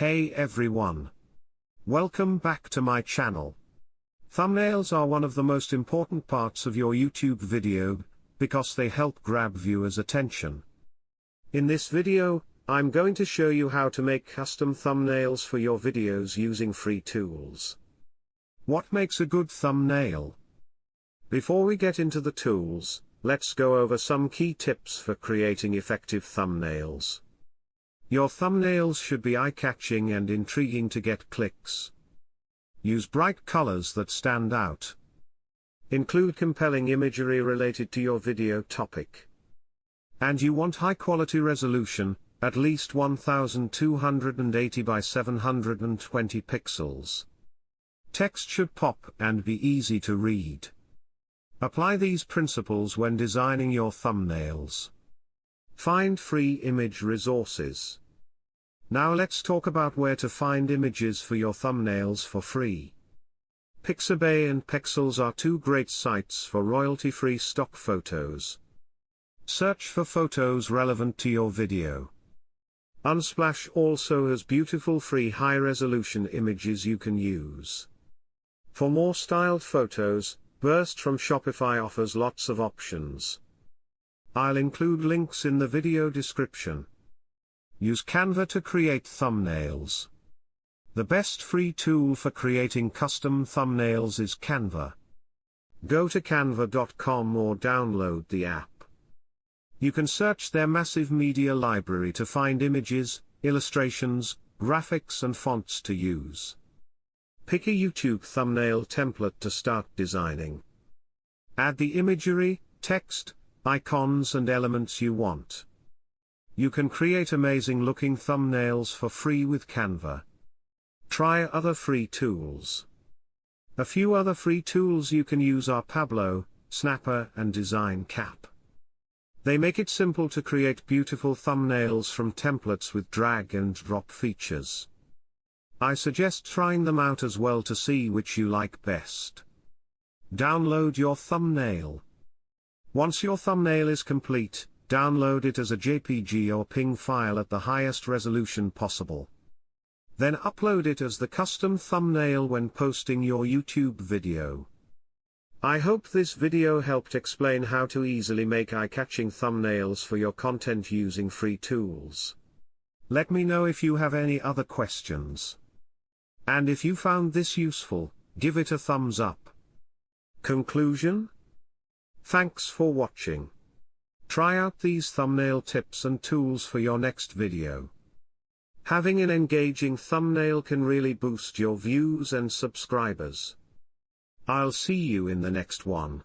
Hey everyone! Welcome back to my channel. Thumbnails are one of the most important parts of your YouTube video, because they help grab viewers' attention. In this video, I'm going to show you how to make custom thumbnails for your videos using free tools. What makes a good thumbnail? Before we get into the tools, let's go over some key tips for creating effective thumbnails. Your thumbnails should be eye-catching and intriguing to get clicks. Use bright colors that stand out. Include compelling imagery related to your video topic. And you want high-quality resolution, at least 1280 by 720 pixels. Text should pop and be easy to read. Apply these principles when designing your thumbnails. Find free image resources. Now let's talk about where to find images for your thumbnails for free. Pixabay and Pexels are two great sites for royalty-free stock photos. Search for photos relevant to your video. Unsplash also has beautiful free high-resolution images you can use. For more styled photos, Burst from Shopify offers lots of options. I'll include links in the video description. Use Canva to create thumbnails. The best free tool for creating custom thumbnails is Canva. Go to canva.com or download the app. You can search their massive media library to find images, illustrations, graphics and fonts to use. Pick a YouTube thumbnail template to start designing. Add the imagery, text, icons and elements you want. You can create amazing looking thumbnails for free with Canva. Try other free tools. A few other free tools you can use are Pablo, Snapper and Design Cap. They make it simple to create beautiful thumbnails from templates with drag and drop features. I suggest trying them out as well to see which you like best. Download your thumbnail. Once your thumbnail is complete, download it as a JPG or PNG file at the highest resolution possible. Then upload it as the custom thumbnail when posting your YouTube video. I hope this video helped explain how to easily make eye-catching thumbnails for your content using free tools. Let me know if you have any other questions. And if you found this useful, give it a thumbs up. Conclusion? Thanks for watching. Try out these thumbnail tips and tools for your next video. Having an engaging thumbnail can really boost your views and subscribers. I'll see you in the next one.